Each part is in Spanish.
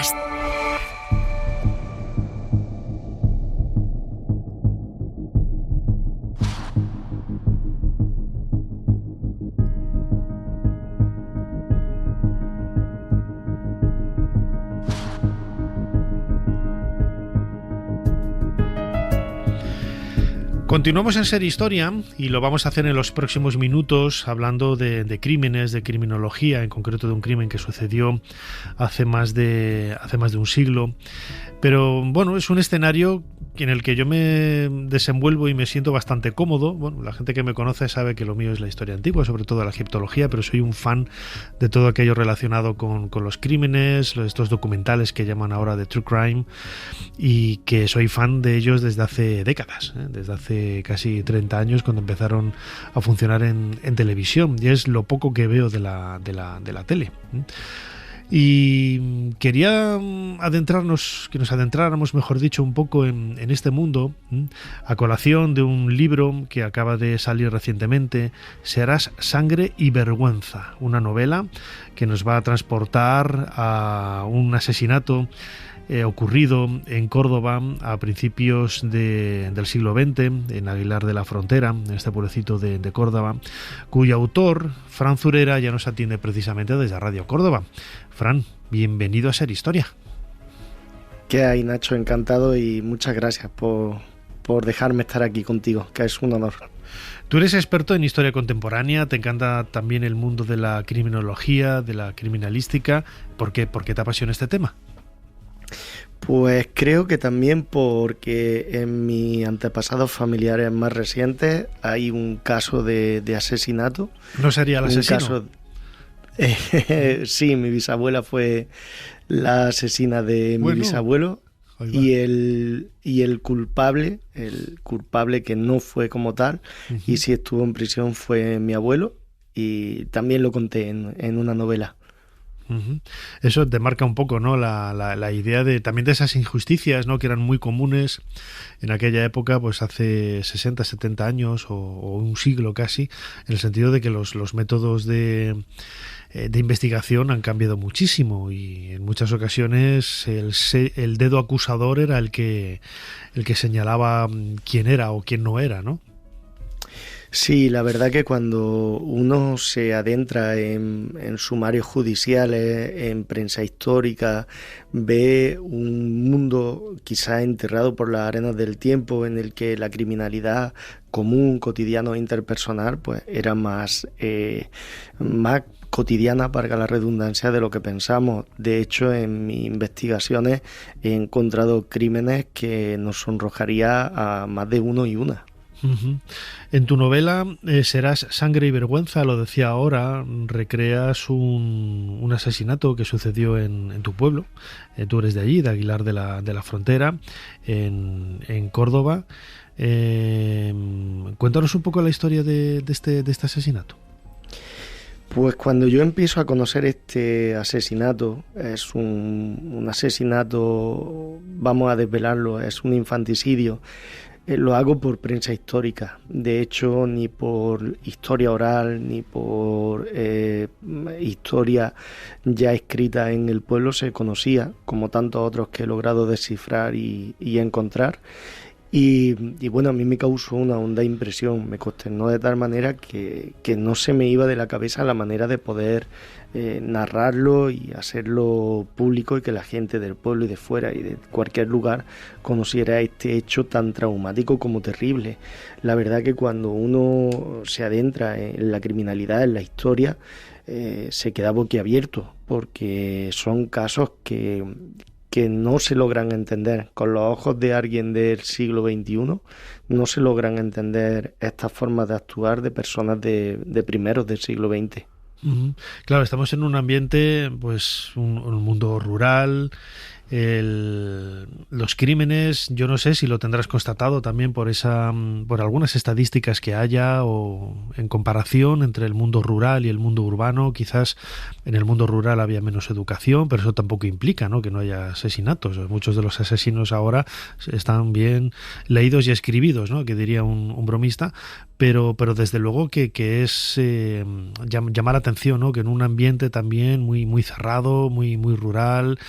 Podcast. Continuamos en Ser Historia y lo vamos a hacer en los próximos minutos hablando de crímenes, de criminología, en concreto de un crimen que sucedió hace más de un siglo. Pero bueno, es un escenario en el que yo me desenvuelvo y me siento bastante cómodo. Bueno, la gente que me conoce sabe que lo mío es la historia antigua, sobre todo la egiptología, pero soy un fan de todo aquello relacionado con los crímenes, estos documentales que llaman ahora de True Crime, y que soy fan de ellos desde hace décadas, desde hace casi 30 años, cuando empezaron a funcionar en televisión, y es lo poco que veo de la tele. Y quería que nos adentráramos, mejor dicho, un poco en este mundo, a colación de un libro que acaba de salir recientemente, Serás sangre y vergüenza, una novela que nos va a transportar a un asesinato ocurrido en Córdoba a principios del siglo XX, en Aguilar de la Frontera, en este pueblecito de Córdoba, cuyo autor, Fran Zurera, ya nos atiende precisamente desde Radio Córdoba. Fran, bienvenido a Ser Historia. ¿Qué hay, Nacho? Encantado y muchas gracias por dejarme estar aquí contigo, que es un honor. Tú eres experto en historia contemporánea, te encanta también el mundo de la criminología, de la criminalística. ¿Por qué te apasiona este tema? Pues creo que también porque en mis antepasados familiares más recientes hay un caso de asesinato. ¿No sería el asesino? Sí, mi bisabuela fue la asesina de mi bisabuelo y el culpable que no fue como tal, y sí estuvo en prisión, fue mi abuelo, y también lo conté en una novela. Eso te marca un poco, ¿no? La idea también de esas injusticias, ¿no? Que eran muy comunes en aquella época, pues hace 60, 70 años o un siglo casi, en el sentido de que los métodos de investigación han cambiado muchísimo, y en muchas ocasiones el dedo acusador era el que señalaba quién era o quién no era, ¿no? Sí, la verdad que cuando uno se adentra en sumarios judiciales, en prensa histórica, ve un mundo quizá enterrado por las arenas del tiempo, en el que la criminalidad común, cotidiana o interpersonal pues era más cotidiana, valga la redundancia, de lo que pensamos. De hecho, en mis investigaciones he encontrado crímenes que nos sonrojaría a más de uno y una. En tu novela Serás sangre y vergüenza, lo decía ahora, recreas un asesinato que sucedió en tu pueblo. Tú eres de allí, de Aguilar de la Frontera, en Córdoba. Cuéntanos un poco la historia de este asesinato. Pues cuando yo empiezo a conocer este asesinato, es un asesinato, vamos a desvelarlo, es un infanticidio. Lo hago por prensa histórica. De hecho, ni por historia oral ni por historia ya escrita en el pueblo se conocía, como tantos otros que he logrado descifrar y encontrar. Y bueno, a mí me causó una honda impresión, me consternó de tal manera que no se me iba de la cabeza la manera de poder narrarlo y hacerlo público, y que la gente del pueblo y de fuera y de cualquier lugar conociera este hecho tan traumático como terrible. La verdad que cuando uno se adentra en la criminalidad, en la historia, se queda boquiabierto, porque son casos que no se logran entender con los ojos de alguien del siglo XXI, no se logran entender estas formas de actuar de personas de primeros del siglo XX. Claro, estamos en un ambiente, pues un mundo rural. Los crímenes, yo no sé si lo tendrás constatado también por algunas estadísticas que haya, o en comparación entre el mundo rural y el mundo urbano. Quizás en el mundo rural había menos educación, pero eso tampoco implica, ¿no?, que no haya asesinatos. Muchos de los asesinos ahora están bien leídos y escribidos, ¿no?, que diría un bromista, pero desde luego que es llama la atención, ¿no?, que en un ambiente también muy, muy cerrado, muy, muy rural,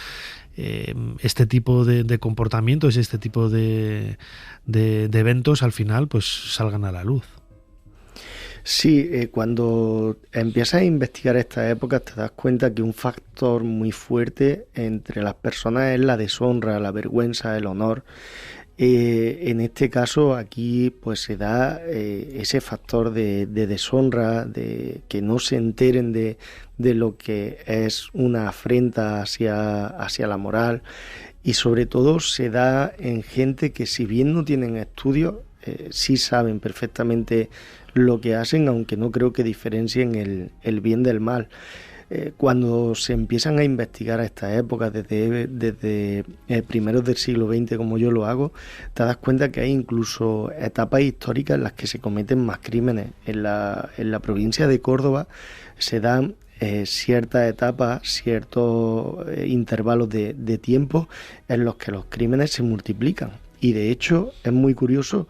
este tipo de comportamientos, este tipo de eventos al final pues salgan a la luz. Sí, cuando empiezas a investigar estas épocas te das cuenta que un factor muy fuerte entre las personas es la deshonra, la vergüenza, el honor. En este caso aquí pues se da ese factor de deshonra, de que no se enteren de lo que es una afrenta hacia la moral, y sobre todo se da en gente que, si bien no tienen estudios, sí saben perfectamente lo que hacen, aunque no creo que diferencien el bien del mal. Cuando se empiezan a investigar a estas épocas, desde primeros del siglo XX, como yo lo hago, te das cuenta que hay incluso etapas históricas en las que se cometen más crímenes. En la provincia de Córdoba se dan ciertas etapas, ciertos intervalos de tiempo en los que los crímenes se multiplican. Y de hecho es muy curioso,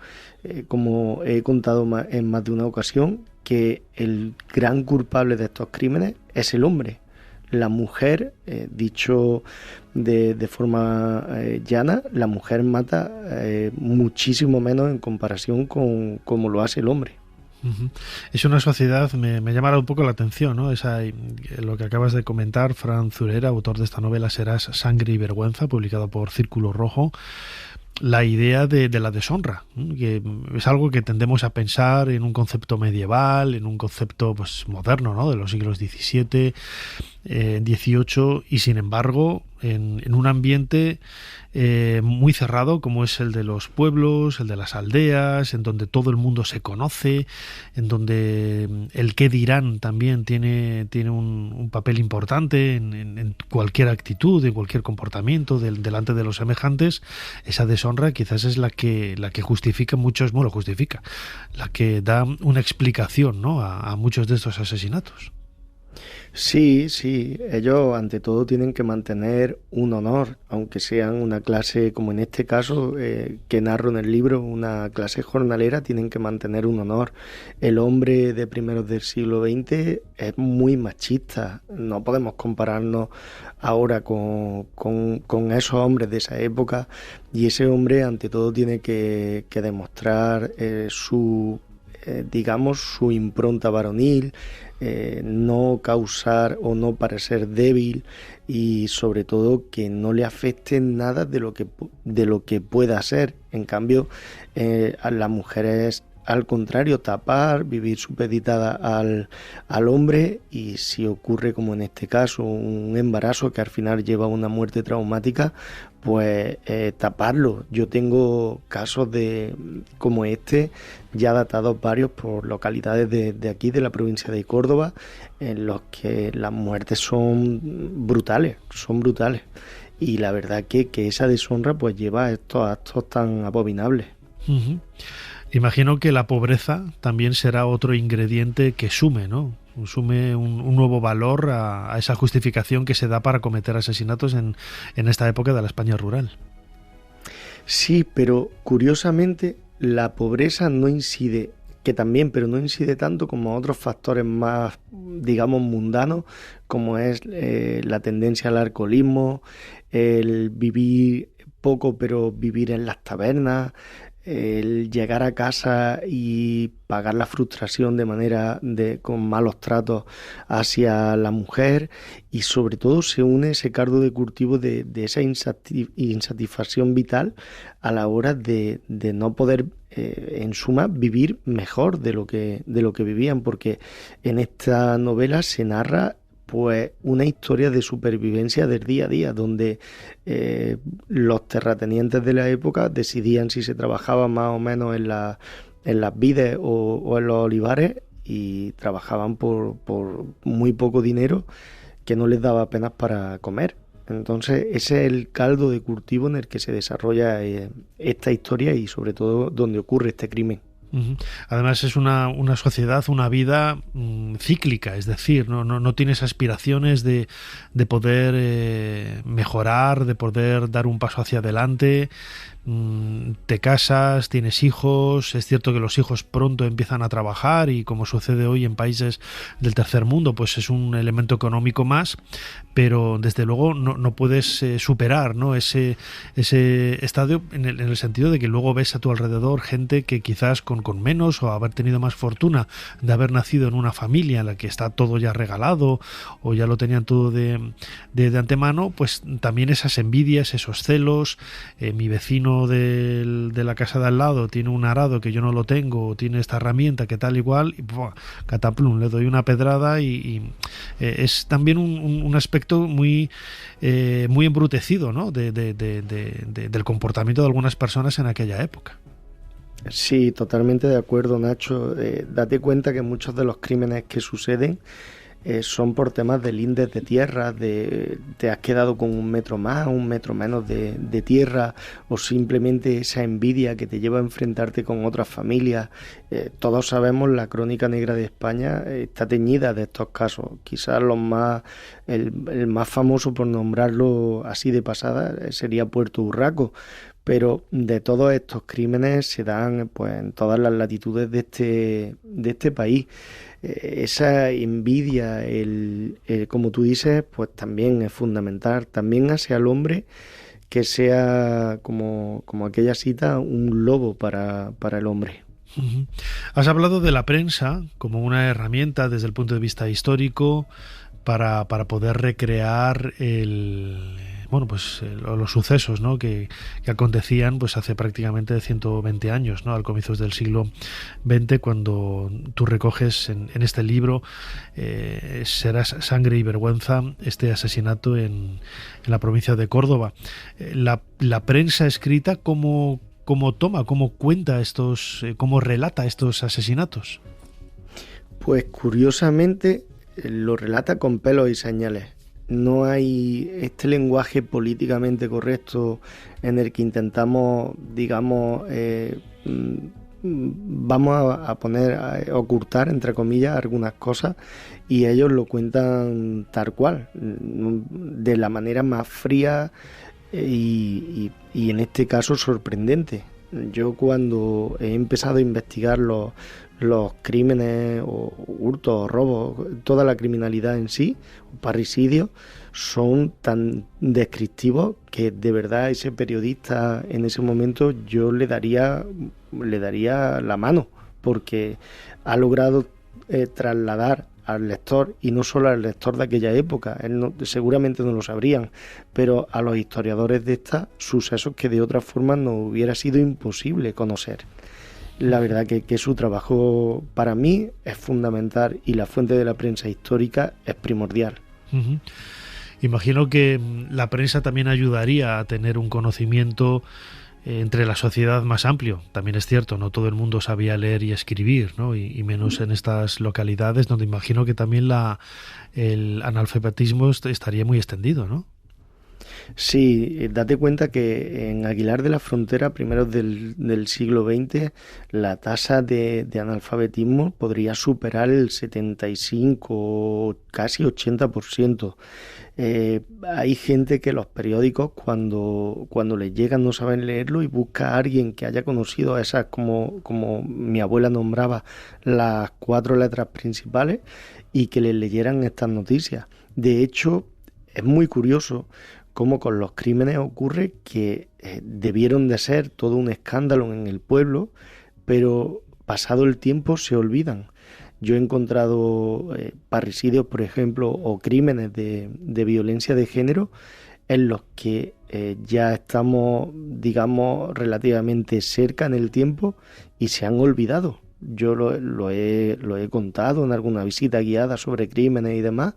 como he contado en más de una ocasión, que el gran culpable de estos crímenes es el hombre. La mujer, dicho de forma llana, la mujer mata muchísimo menos en comparación con como lo hace el hombre. Es una sociedad, me llamará un poco la atención, ¿no? Lo que acabas de comentar, Fran Zurera, autor de esta novela Serás sangre y vergüenza, publicado por Círculo Rojo. La idea de la deshonra, que es algo que tendemos a pensar en un concepto medieval, en un concepto pues moderno, ¿no? De los siglos XVII, XVIII, y sin embargo en un ambiente muy cerrado como es el de los pueblos, el de las aldeas, en donde todo el mundo se conoce, en donde el qué dirán también tiene un papel importante en cualquier actitud, en cualquier comportamiento delante de los semejantes. Esa deshonra quizás es la que justifica muchos, bueno, justifica, la que da una explicación, ¿no? a muchos de estos asesinatos. Sí, ellos ante todo tienen que mantener un honor, aunque sean una clase, como en este caso que narro en el libro, una clase jornalera, tienen que mantener un honor. El hombre de primeros del siglo XX es muy machista, no podemos compararnos ahora con esos hombres de esa época, y ese hombre ante todo tiene que demostrar su impronta varonil, no causar o no parecer débil, y sobre todo que no le afecte nada de lo que pueda ser. En cambio, a las mujeres, al contrario, tapar, vivir supeditada al hombre, y si ocurre, como en este caso, un embarazo que al final lleva a una muerte traumática, pues taparlo. Yo tengo casos como este, ya datados varios por localidades de aquí, de la provincia de Córdoba, en los que las muertes son brutales. Y la verdad que esa deshonra pues lleva a estos actos tan abominables. Uh-huh. Imagino que la pobreza también será otro ingrediente que sume, ¿no? Sume un nuevo valor a esa justificación que se da para cometer asesinatos en esta época de la España rural. Sí, pero curiosamente la pobreza no incide, que también, pero no incide tanto como otros factores más, digamos, mundanos, como es la tendencia al alcoholismo, el vivir poco pero vivir en las tabernas, el llegar a casa y pagar la frustración con malos tratos hacia la mujer, y sobre todo se une ese caldo de cultivo de esa insatisfacción vital a la hora de no poder en suma vivir mejor de lo que vivían, porque en esta novela se narra pues una historia de supervivencia del día a día, donde los terratenientes de la época decidían si se trabajaba más o menos en las vides o en los olivares, y trabajaban por muy poco dinero que no les daba apenas para comer. Entonces ese es el caldo de cultivo en el que se desarrolla esta historia, y sobre todo donde ocurre este crimen. Ujú. Además es una sociedad, una vida cíclica, es decir, no tienes aspiraciones de poder mejorar, de poder dar un paso hacia adelante. Te casas, tienes hijos, es cierto que los hijos pronto empiezan a trabajar y como sucede hoy en países del tercer mundo, pues es un elemento económico más, pero desde luego no puedes superar, ¿no?, ese estadio en el sentido de que luego ves a tu alrededor gente que quizás con menos o haber tenido más fortuna de haber nacido en una familia en la que está todo ya regalado o ya lo tenían todo de antemano, pues también esas envidias, esos celos, mi vecino de la casa de al lado tiene un arado que yo no lo tengo, tiene esta herramienta que tal igual, y ¡buah!, cataplum, le doy una pedrada y es también un aspecto muy embrutecido, ¿no?, del comportamiento de algunas personas en aquella época. Sí, totalmente de acuerdo, Nacho. Date cuenta que muchos de los crímenes que suceden son por temas de lindes de tierra, de te has quedado con 1 metro más, 1 metro menos de tierra, o simplemente esa envidia que te lleva a enfrentarte con otras familias. Todos sabemos, la crónica negra de España está teñida de estos casos. Quizás el más famoso, por nombrarlo así de pasada, sería Puerto Urraco. Pero de todos estos crímenes se dan, pues, en todas las latitudes de este país. Esa envidia, como tú dices, pues también es fundamental. También hace al hombre que sea, como aquella cita, un lobo para el hombre. Uh-huh. Has hablado de la prensa como una herramienta desde el punto de vista histórico para poder recrear los sucesos, ¿no?, que acontecían pues hace prácticamente 120 años, ¿no?, al comienzos del siglo XX, cuando tú recoges en este libro Serás sangre y vergüenza, este asesinato en la provincia de Córdoba. La prensa escrita, ¿cómo cuenta cómo relata estos asesinatos? Pues curiosamente lo relata con pelos y señales. No hay este lenguaje políticamente correcto en el que intentamos, digamos, vamos a ocultar, entre comillas, algunas cosas, y ellos lo cuentan tal cual, de la manera más fría y en este caso sorprendente. Yo, cuando he empezado a investigar los crímenes o hurtos o robos, toda la criminalidad en sí, parricidios, son tan descriptivos que de verdad ese periodista en ese momento yo le daría la mano, porque ha logrado trasladar al lector, y no solo al lector de aquella época, seguramente no lo sabrían, pero a los historiadores de estos sucesos que de otra forma no hubiera sido imposible conocer. La verdad que su trabajo para mí es fundamental, y la fuente de la prensa histórica es primordial. Uh-huh. Imagino que la prensa también ayudaría a tener un conocimiento entre la sociedad más amplio. También es cierto, no todo el mundo sabía leer y escribir, ¿no?, y menos en estas localidades donde imagino que también el analfabetismo estaría muy extendido, ¿no? Sí, date cuenta que en Aguilar de la Frontera, primeros del siglo XX, la tasa de analfabetismo podría superar el 75 o casi 80%. Hay gente que los periódicos, cuando les llegan, no saben leerlo, y busca a alguien que haya conocido esas, como mi abuela nombraba, las 4 letras principales, y que les leyeran estas noticias. De hecho, es muy curioso cómo con los crímenes ocurre que debieron de ser todo un escándalo en el pueblo, pero pasado el tiempo se olvidan. Yo he encontrado parricidios, por ejemplo, o crímenes de violencia de género en los que ya estamos, digamos, relativamente cerca en el tiempo y se han olvidado. Yo lo he contado en alguna visita guiada sobre crímenes y demás,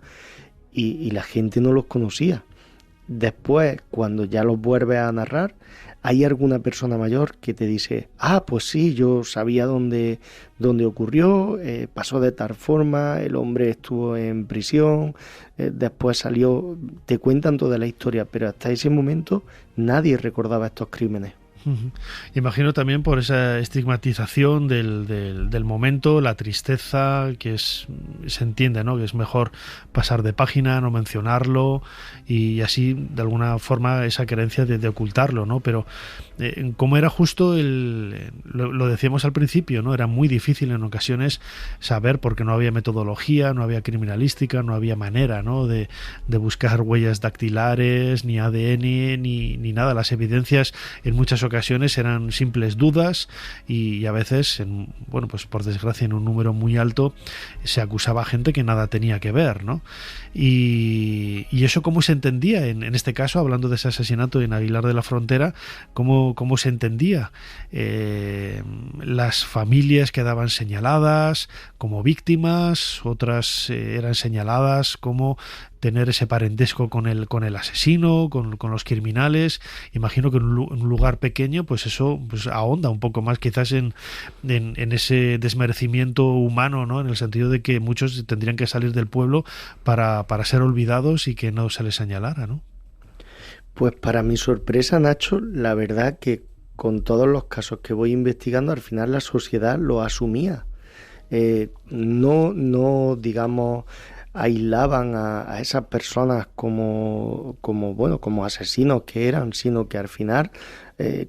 y la gente no los conocía. Después, cuando ya los vuelves a narrar, hay alguna persona mayor que te dice: pues sí, yo sabía dónde ocurrió, pasó de tal forma, el hombre estuvo en prisión, después salió. Te cuentan toda la historia, pero hasta ese momento nadie recordaba estos crímenes. Ujú. Imagino también por esa estigmatización del momento, la tristeza, se entiende, ¿no? Que es mejor pasar de página, no mencionarlo y así, de alguna forma, esa creencia de ocultarlo, ¿no? Pero como era justo, lo decíamos al principio, ¿no? Era muy difícil en ocasiones saber porque no había metodología, no había criminalística, no había manera, ¿no? De buscar huellas dactilares, ni ADN, ni nada. Las evidencias en muchas ocasiones eran simples dudas y a veces, bueno, pues por desgracia en un número muy alto se acusaba a gente que nada tenía que ver, ¿no? Y eso cómo se entendía en este caso, hablando de ese asesinato en Aguilar de la Frontera, cómo se entendía. Las familias quedaban señaladas como víctimas, otras eran señaladas como tener ese parentesco con el asesino, con los criminales. Imagino que en un lugar pequeño, pues eso pues ahonda un poco más quizás en ese desmerecimiento humano, ¿no? En el sentido de que muchos tendrían que salir del pueblo para ser olvidados y que no se les señalara, ¿no? Pues para mi sorpresa, Nacho, la verdad que con todos los casos que voy investigando, al final la sociedad lo asumía. No, digamos, aislaban a esas personas como asesinos que eran, sino que al final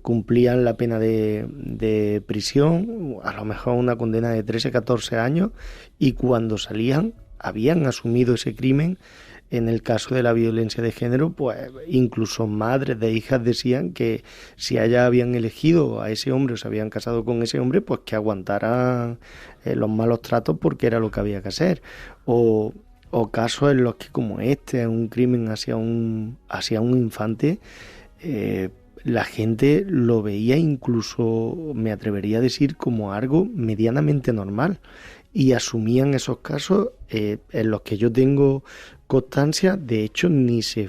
cumplían la pena de prisión, a lo mejor una condena de 13, 14 años, y cuando salían habían asumido ese crimen. En el caso de la violencia de género, pues incluso madres de hijas decían que si ellas habían elegido a ese hombre o se habían casado con ese hombre, pues que aguantaran los malos tratos porque era lo que había que hacer. O casos en los que, como un crimen hacia un infante, la gente lo veía, incluso me atrevería a decir, como algo medianamente normal, y asumían esos casos en los que yo tengo constancia. De hecho, ni se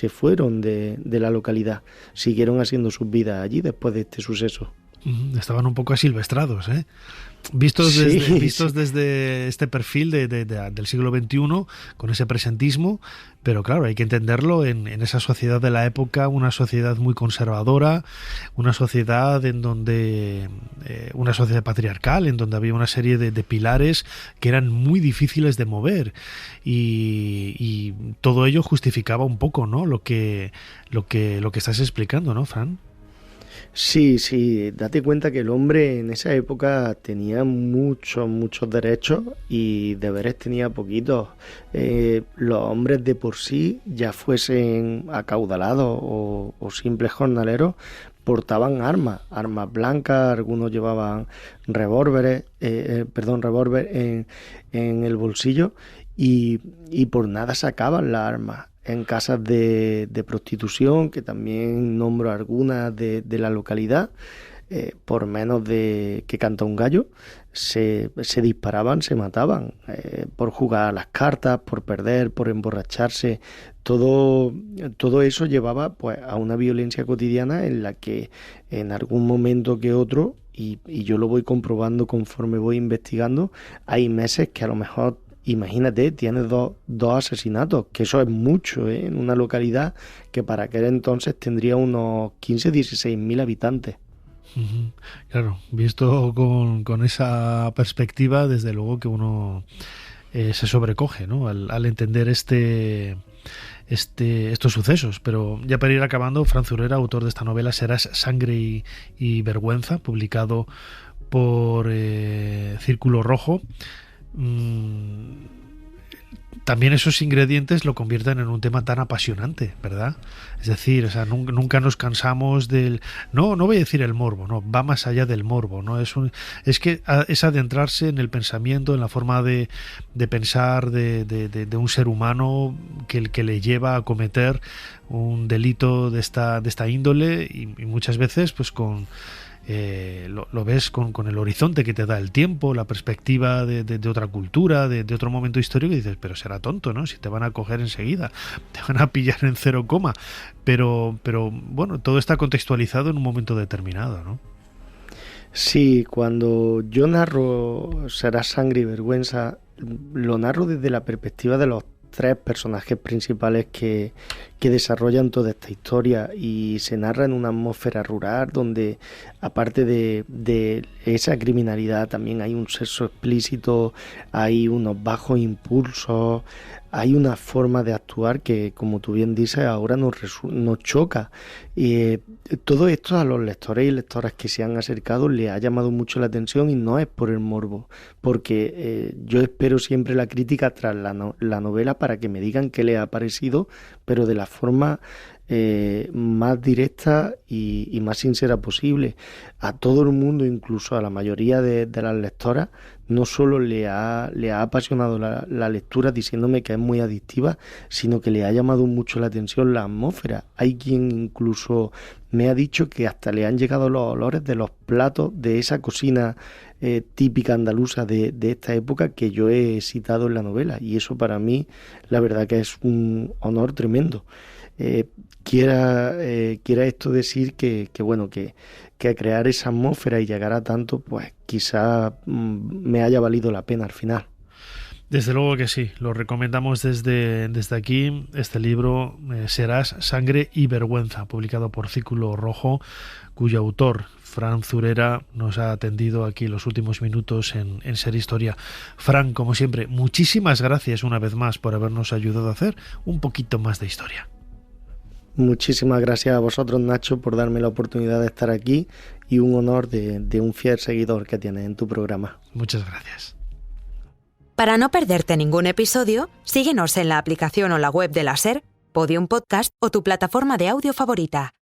fueron de la localidad, siguieron haciendo sus vidas allí después de este suceso. Estaban un poco asilvestrados, ¿eh? Vistos desde este perfil del siglo XXI, con ese presentismo, pero claro, hay que entenderlo en esa sociedad de la época, una sociedad muy conservadora, una sociedad una sociedad patriarcal, en donde había una serie de pilares que eran muy difíciles de mover y todo ello justificaba un poco, ¿no? Lo que estás explicando, ¿no, Fran? Sí, date cuenta que el hombre en esa época tenía muchos derechos y deberes tenía poquitos. Los hombres de por sí, ya fuesen acaudalados o simples jornaleros, portaban armas blancas, algunos llevaban revólver en el bolsillo y por nada sacaban las armas. En casas de prostitución, que también nombro algunas de la localidad, por menos de que canta un gallo, se disparaban, se mataban, por jugar a las cartas, por perder, por emborracharse. Todo eso llevaba pues a una violencia cotidiana en la que en algún momento que otro, y yo lo voy comprobando conforme voy investigando, hay meses que a lo mejor, imagínate, tienes dos asesinatos, que eso es mucho, ¿eh? En una localidad que para aquel entonces tendría unos 15, 16 mil habitantes. Claro, visto con esa perspectiva, desde luego que uno se sobrecoge, ¿no? Al entender estos sucesos. Pero ya para ir acabando, Fran Zurera, autor de esta novela Serás sangre y vergüenza, publicado por Círculo Rojo. También esos ingredientes lo convierten en un tema tan apasionante, ¿verdad? Es decir, o sea, nunca nos cansamos del... No voy a decir el morbo, no, va más allá del morbo, ¿no? Es adentrarse en el pensamiento, en la forma de pensar de un ser humano que le lleva a cometer un delito de esta índole y muchas veces pues con... lo ves con el horizonte que te da el tiempo, la perspectiva de otra cultura, de otro momento histórico, y dices, pero será tonto, ¿no? Si te van a coger enseguida, te van a pillar en 0, pero bueno, todo está contextualizado en un momento determinado, ¿no? Sí, cuando yo narro Será sangre y vergüenza, lo narro desde la perspectiva de los tres personajes principales que desarrollan toda esta historia, y se narra en una atmósfera rural donde, aparte de esa criminalidad, también hay un sexo explícito, hay unos bajos impulsos, hay una forma de actuar que, como tú bien dices, ahora nos choca. Todo esto a los lectores y lectoras que se han acercado les ha llamado mucho la atención, y no es por el morbo, porque yo espero siempre la crítica tras la novela para que me digan qué les ha parecido, pero de la forma más directa y más sincera posible. A todo el mundo, incluso a la mayoría de las lectoras, no solo le ha apasionado la lectura diciéndome que es muy adictiva, sino que le ha llamado mucho la atención la atmósfera. Hay quien incluso me ha dicho que hasta le han llegado los olores de los platos de esa cocina típica andaluza de esta época que yo he citado en la novela, y eso para mí la verdad que es un honor tremendo. Quiera esto decir que crear esa atmósfera y llegar a tanto, pues quizá me haya valido la pena al final. Desde luego que sí, lo recomendamos desde aquí. Este libro, Serás, Sangre y Vergüenza, publicado por Círculo Rojo, cuyo autor, Fran Zurera, nos ha atendido aquí los últimos minutos en Ser Historia. Fran, como siempre, muchísimas gracias una vez más por habernos ayudado a hacer un poquito más de historia. Muchísimas gracias a vosotros, Nacho, por darme la oportunidad de estar aquí, y un honor de un fiel seguidor que tienes en tu programa. Muchas gracias. Para no perderte ningún episodio, síguenos en la aplicación o la web de la SER, Podium Podcast o tu plataforma de audio favorita.